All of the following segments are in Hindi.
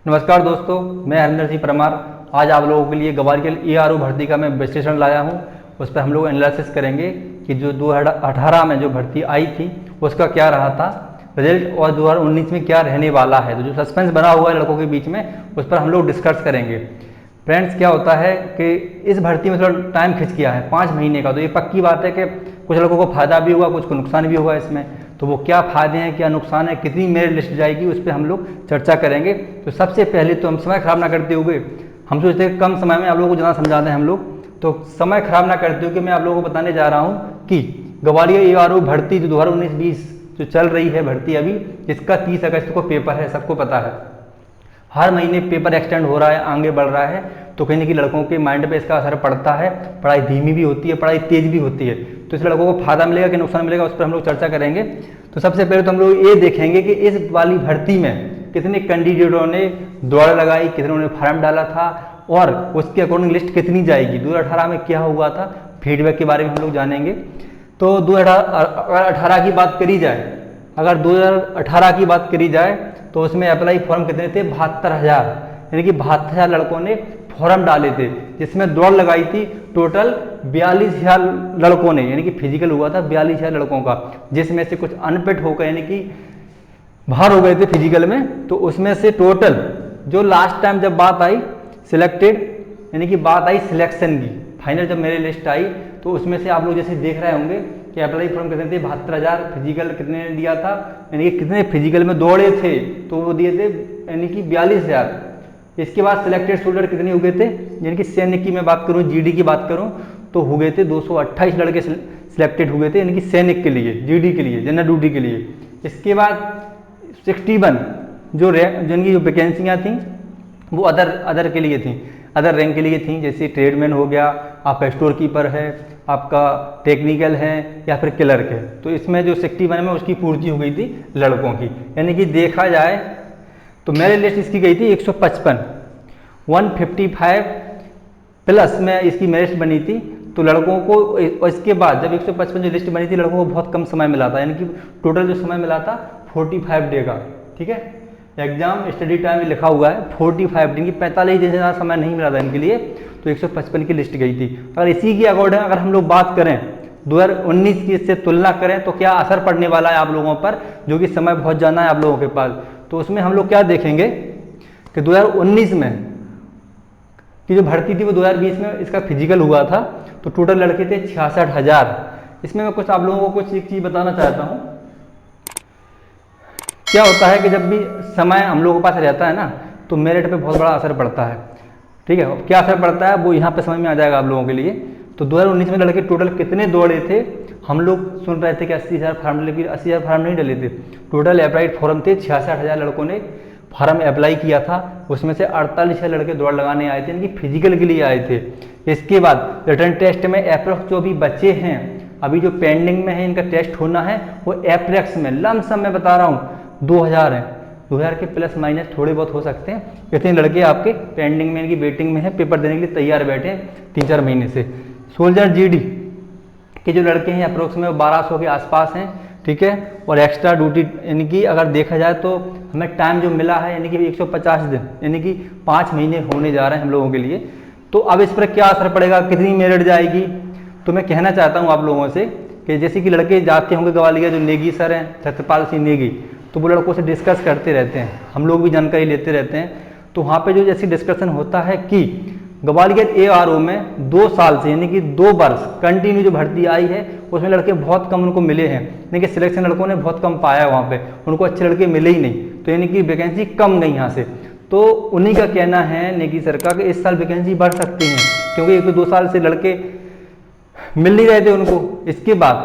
नमस्कार दोस्तों, मैं हरिंदर सिंह परमार। आज आप लोगों के लिए ग्वालियर एआरओ भर्ती का मैं विश्लेषण लाया हूं। उस पर हम लोग एनालिसिस करेंगे कि जो 2018 में जो भर्ती आई थी उसका क्या रहा था रिजल्ट और 2019 में क्या रहने वाला है। तो जो सस्पेंस बना हुआ है लड़कों के बीच में, उस पर हम लोग डिस्कस करेंगे। फ्रेंड्स, क्या होता है कि इस भर्ती में थोड़ा टाइम खिंच गया है 5 महीने का। तो ये पक्की बात है कि कुछ लड़कों को फायदा भी हुआ, कुछ को नुकसान भी हुआ इसमें। तो वो क्या फायदे हैं, क्या नुकसान है, कितनी मेरिट लिस्ट जाएगी, उस पर हम लोग चर्चा करेंगे। तो सबसे पहले तो हम समय खराब ना करते हुए, हम सोचते हैं कम समय में आप लोगों को ज़्यादा समझा दें हम लोग, तो समय खराब ना करते हुए मैं आप लोगों को बताने जा रहा हूँ कि ग्वालियर एआरओ भर्ती जो 2019-20 जो चल रही है भर्ती अभी, जिसका 30 अगस्त को पेपर है, सबको पता है। हर महीने पेपर एक्सटेंड हो रहा है, आगे बढ़ रहा है। तो कहीं ना कहीं लड़कों के माइंड पे इसका असर पड़ता है। पढ़ाई धीमी भी होती है, पढ़ाई तेज भी होती है। तो इससे लड़कों को फायदा मिलेगा कि नुकसान मिलेगा, उस पर हम लोग चर्चा करेंगे। तो सबसे पहले तो हम लोग ये देखेंगे कि इस वाली भर्ती में कितने कैंडिडेटों ने दौड़ लगाई, कितनों ने फॉर्म डाला था और उसके अकॉर्डिंग लिस्ट कितनी जाएगी, 2018 में क्या हुआ था, फीडबैक के बारे में हम लोग जानेंगे। तो 2018 की बात करी जाए, अगर 2018 की बात करी जाए तो उसमें अप्लाई फॉर्म कितने थे, 72,000, यानी कि 72,000 लड़कों ने फॉर्म डाले थे, जिसमें दौड़ लगाई थी टोटल 42,000 लड़कों ने, यानी कि फिजिकल हुआ था 42,000 लड़कों का, जिसमें से कुछ अनफिट होकर यानी कि बाहर हो गए थे फिजिकल में। तो उसमें से टोटल जो लास्ट टाइम जब बात आई सिलेक्टेड, यानी कि बात आई सिलेक्शन की, फाइनल जब मेरी लिस्ट आई तो उसमें से आप लोग जैसे देख रहे होंगे कि अप्लाई फॉर्म कितने थे, 72,000। फिजिकल कितने ने दिया था, यानी कि कितने फिजिकल में दौड़े थे, तो वो दिए थे यानी कि 42,000। इसके बाद सिलेक्टेड शोल्डर कितने हो गए थे, यानी कि सैन्य की मैं बात करूं, जीडी की बात करूं तो हो गए थे 228 लड़के सिलेक्टेड हो गए थे, यानी कि सैनिक के लिए, जीडी के लिए, जनरल ड्यूटी के लिए। इसके बाद 61 जो जिनकी जो वैकेंसियाँ थी वो अदर के लिए थी, अदर रैंक के लिए थी, जैसे ट्रेडमैन हो गया, आपका स्टोर कीपर है, आपका टेक्निकल है या फिर क्लर्क है। तो इसमें जो 61 में उसकी पूर्ति हो गई थी लड़कों की। यानी कि देखा जाए तो मेरी लिस्ट इसकी गई थी 155, 155 प्लस में इसकी मेरिट बनी थी। तो लड़कों को इसके बाद जब 155 जो लिस्ट बनी थी, लड़कों को बहुत कम समय मिला था, यानी कि टोटल जो समय मिला था 45 डे का। ठीक है, एग्जाम स्टडी टाइम में लिखा हुआ है 45 दिन की, 45 दिन से ज़्यादा समय नहीं मिला था इनके लिए। तो 155 की लिस्ट गई थी। अगर इसी की अकॉर्डिंग अगर हम लोग बात करें 2019 की इससे तुलना करें तो क्या असर पड़ने वाला है आप लोगों पर, जो कि समय बहुत ज़्यादा है आप लोगों के पास। तो उसमें हम लोग क्या देखेंगे कि 2019 में की जो भर्ती थी वो 2020 में इसका फिजिकल हुआ था। तो टोटल लड़के थे 66,000। इसमें मैं कुछ आप लोगों को कुछ एक चीज़ बताना चाहता हूँ। क्या होता है कि जब भी समय हम लोगों के पास रहता है ना, तो मेरिट पे बहुत बड़ा असर पड़ता है। ठीक है, क्या असर पड़ता है वो यहाँ पे समझ में आ जाएगा आप लोगों के लिए। तो 2019 में लड़के टोटल कितने दौड़े थे, हम लोग सुन रहे थे कि 80,000 फार्म डले, लेकिन 80,000 फार्म नहीं डले थे। टोटल अप्लाइड फॉर्म थे 66,000 लड़कों ने फार्म अप्लाई किया था। उसमें से 48,000 लड़के दौड़ लगाने आए थे, यानी कि फिजिकल के लिए आए थे। इसके बाद रिटर्न टेस्ट में अप्रोक्स जो भी बच्चे हैं, अभी जो पेंडिंग में है इनका टेस्ट होना है, वो अप्रोक्स में लमसम मैं बता रहा हूँ 2,000 है। 2,000 के प्लस माइनस थोड़े बहुत हो सकते हैं। इतने लड़के आपके पेंडिंग में, इनकी वेटिंग में है, पेपर देने के लिए तैयार बैठे हैं 3-4 महीने से। सोल्जर जीडी के जो लड़के हैं अप्रोक्स में 1200 के आसपास हैं। ठीक है, और एक्स्ट्रा ड्यूटी यानी कि अगर देखा जाए तो हमें टाइम जो मिला है यानी कि 150 दिन, यानी कि 5 महीने होने जा रहे हैं हम लोगों के लिए। तो अब इस पर क्या असर पड़ेगा, कितनी मेरिट जाएगी। तो मैं कहना चाहता हूँ आप लोगों से कि जैसे कि लड़के जाते होंगे ग्वालियर, जो नेगी सर हैं सत्यपाल सिंह नेगी, तो वो लड़कों से डिस्कस करते रहते हैं, हम लोग भी जानकारी लेते रहते हैं। तो वहाँ पे जो जैसी डिस्कशन होता है कि ग्वालियर एआरओ में 2 साल से, यानी कि 2 वर्ष कंटिन्यू जो भर्ती आई है उसमें लड़के बहुत कम उनको मिले हैं, यानी कि सिलेक्शन लड़कों ने बहुत कम पाया, वहाँ पे उनको अच्छे लड़के मिले ही नहीं। तो यानी कि वैकेंसी कम गई यहाँ से। तो उन्हीं का कहना है नेगी सर का कि इस साल वैकेंसी बढ़ सकती हैं, क्योंकि 1-2 साल से लड़के मिल नहीं रहे थे उनको। इसके बाद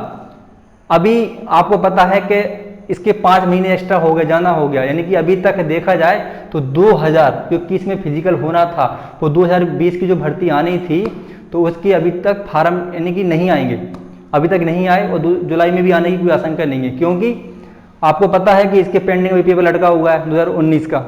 अभी आपको पता है कि इसके 5 महीने एक्स्ट्रा हो गए, जाना हो गया, यानी कि अभी तक देखा जाए तो 2021 में फिजिकल होना था, वो 2020 की जो भर्ती आनी थी तो उसकी अभी तक फार्म यानी कि नहीं आएंगे, अभी तक नहीं आए और जुलाई में भी आने की कोई आशंका नहीं है, क्योंकि आपको पता है कि इसके पेंडिंग में पेपर लटका हुआ है 2019 का।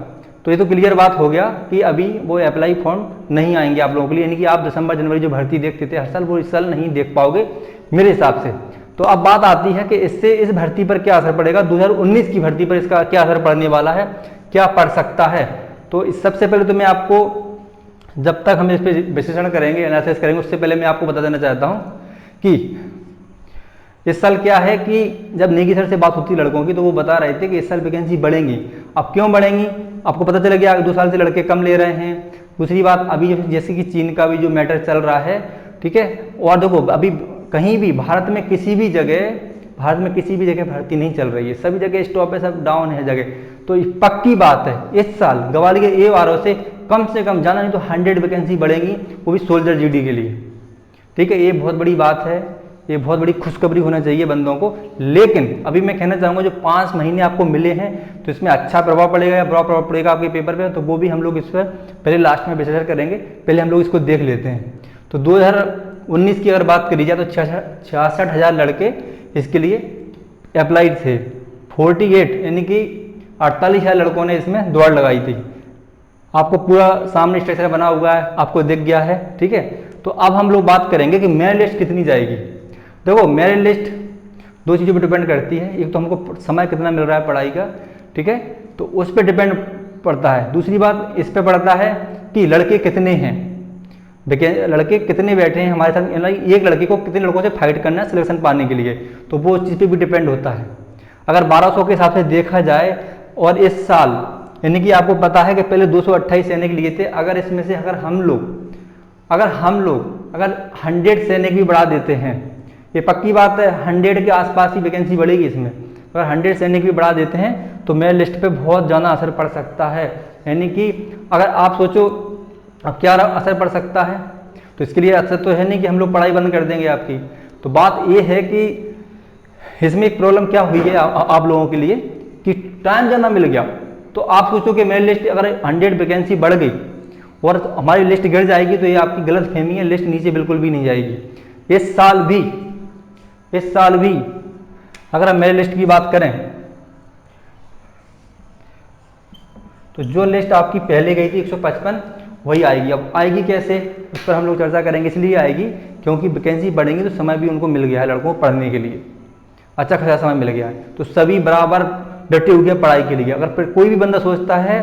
तो ये तो क्लियर बात हो गया कि अभी वो अप्लाई फॉर्म नहीं आएंगे आप लोगों के लिए, यानी कि आप दिसंबर जनवरी जो भर्ती देखते थे हर साल, वो इस साल नहीं देख पाओगे मेरे हिसाब से। तो अब बात आती है कि इससे इस भर्ती पर क्या असर पड़ेगा, 2019 की भर्ती पर इसका क्या असर पड़ने वाला है, क्या पड़ सकता है। तो इस सबसे पहले तो मैं आपको, जब तक हम इस पर विश्लेषण करेंगे, एनालिसिस करेंगे, उससे पहले मैं आपको बता देना चाहता हूँ कि इस साल क्या है कि जब नेगी सर से बात होती है लड़कों की, तो वो बता रहे थे कि इस साल वैकेंसी बढ़ेंगी। अब क्यों बढ़ेंगी, आपको पता चला गया 2 साल से लड़के कम ले रहे हैं। दूसरी बात, अभी जैसे कि चीन का भी जो मैटर चल रहा है, ठीक है, और देखो अभी कहीं भी भारत में किसी भी जगह भर्ती नहीं चल रही है, सभी जगह स्टॉप है, सब डाउन है जगह। तो पक्की बात है इस साल ग्वालियर ARO से कम जाना नहीं तो 100 वैकेंसी बढ़ेंगी, वो भी सोल्जर GD के लिए। ठीक है, ये बहुत बड़ी बात है, ये बहुत बड़ी खुशखबरी होना चाहिए बंदों को। लेकिन अभी मैं कहना चाहूँगा, जो 5 महीने आपको मिले हैं, तो इसमें अच्छा प्रभाव पड़ेगा या बुरा प्रभाव पड़ेगा आपके पेपर पे, तो वो भी हम लोग इस पर पहले लास्ट में विश्लेषण करेंगे। पहले हम लोग इसको देख लेते हैं। तो 2019 की अगर बात करी जाए तो 66,000 लड़के इसके लिए अप्लाइड थे। 48 यानी कि 48,000 लड़कों ने इसमें दौड़ लगाई थी। आपको पूरा सामने स्ट्रक्चर बना हुआ है, आपको दिख गया है। ठीक है, तो अब हम लोग बात करेंगे कि मेरिट लिस्ट कितनी जाएगी। देखो, मेरिट लिस्ट 2 चीज़ों पर डिपेंड करती है। एक तो हमको समय कितना मिल रहा है पढ़ाई का, ठीक है, तो उस पर डिपेंड पड़ता है। दूसरी बात इस पर पड़ता है कि लड़के कितने हैं, लड़के कितने बैठे हैं हमारे साथ, यानी एक लड़के को कितने लड़कों से फाइट करना है सिलेक्शन पाने के लिए, तो वो उस चीज़ पे भी डिपेंड होता है। अगर 1200 के हिसाब से देखा जाए, और इस साल यानी कि आपको पता है कि पहले 228 सैनिक लिए थे, अगर इसमें से अगर हम लोग अगर 100 सैनिक भी बढ़ा देते हैं, ये पक्की बात है 100 के आसपास ही वैकेंसी बढ़ेगी इसमें। अगर 100 सैनिक भी बढ़ा देते हैं तो मेरिट लिस्ट पे बहुत ज़्यादा असर पड़ सकता है। यानी कि अगर आप सोचो अब क्या असर पड़ सकता है, तो इसके लिए असर तो है नहीं कि हम लोग पढ़ाई बंद कर देंगे आपकी। तो बात ये है कि इसमें एक प्रॉब्लम क्या हुई है आप लोगों के लिए कि टाइम ज़्यादा मिल गया। तो आप सोचो कि मेरी लिस्ट अगर 100 वैकेंसी बढ़ गई और हमारी लिस्ट गिर जाएगी, तो ये आपकी गलत फहमी है, लिस्ट नीचे बिल्कुल भी नहीं जाएगी। इस साल भी अगर हम मेरी लिस्ट की बात करें, तो जो लिस्ट आपकी पहले गई थी 155 वही आएगी। अब आएगी कैसे, उस पर हम लोग चर्चा करेंगे। इसलिए आएगी क्योंकि वैकेंसी बढ़ेंगी तो समय भी उनको मिल गया है, लड़कों को पढ़ने के लिए अच्छा खासा समय मिल गया है, तो सभी बराबर डटे हुए पढ़ाई के लिए। अगर फिर कोई भी बंदा सोचता है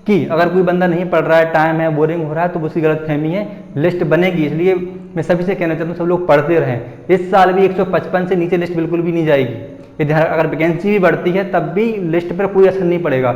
कि अगर कोई बंदा नहीं पढ़ रहा है, टाइम है, बोरिंग हो रहा है, तो उसकी गलत फहमी है, लिस्ट बनेगी। इसलिए मैं सभी से कहना चाहता हूँ सब लोग पढ़ते रहें। इस साल भी 155 से नीचे लिस्ट बिल्कुल भी नहीं जाएगी। ये ध्यान, अगर वैकेंसी भी बढ़ती है तब भी लिस्ट पर कोई असर नहीं पड़ेगा।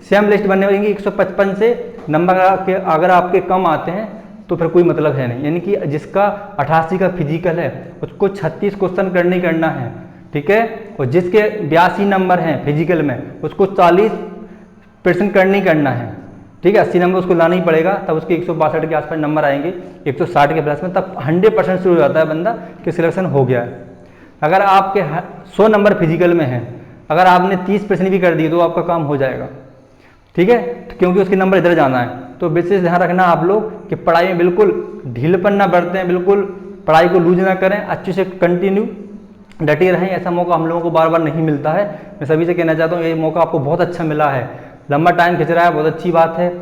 सेम लिस्ट बनने वाली 155 से नंबर अगर आपके कम आते हैं तो फिर कोई मतलब है नहीं। यानी कि जिसका 88 का फिजिकल है उसको 36 क्वेश्चन करना है, ठीक है, और जिसके 82 नंबर हैं फिजिकल में उसको 40% करना है, ठीक है, 80 नंबर उसको लाना ही पड़ेगा, तब उसके 162 के आसपास नंबर आएंगे, 160 के प्लस में, तब 100% से हो जाता है बंदा कि सिलेक्शन हो गया है। अगर आपके 100 नंबर फिजिकल में हैं, अगर आपने 30% भी कर दिए तो आपका काम हो जाएगा, ठीक है, क्योंकि उसके नंबर इधर जाना है। तो विशेष ध्यान रखना आप लोग कि पढ़ाई में बिल्कुल ढीलपन ना बरतें, बिल्कुल पढ़ाई को लूज ना करें, अच्छे से कंटिन्यू डटे रहें। ऐसा मौका हम लोगों को बार बार नहीं मिलता है। मैं सभी से कहना चाहता हूँ ये मौका आपको बहुत अच्छा मिला है, लंबा टाइम खिंच रहा है, बहुत अच्छी बात है,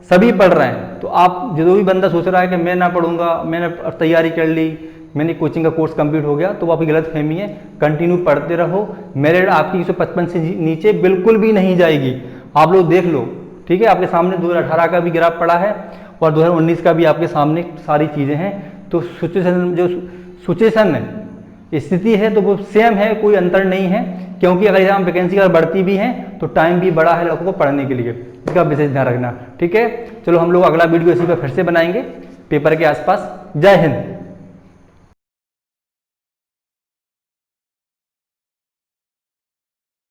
सभी पढ़ रहे हैं। तो आप जो भी बंदा सोच रहा है कि मैं ना पढ़ूंगा, मैंने तैयारी कर ली, मैंने कोचिंग का कोर्स कंप्लीट हो गया, तो वो आपकी गलत फहमी है। कंटिन्यू पढ़ते रहो, मेरिट आपकी 155 से नीचे बिल्कुल भी नहीं जाएगी। आप लोग देख लो, ठीक है, आपके सामने 2018 का भी ग्राफ पड़ा है और 2019 का भी आपके सामने सारी चीज़ें हैं। तो सिचुएशन स्थिति है तो वो सेम है, कोई अंतर नहीं है, क्योंकि अगर एग्जाम वैकेंसी अगर बढ़ती भी है तो टाइम भी बड़ा है लोगों को पढ़ने के लिए, इसका विशेष ध्यान रखना, ठीक है। चलो हम लोग अगला वीडियो इसी पर फिर से बनाएंगे पेपर के आसपास। जय हिंद।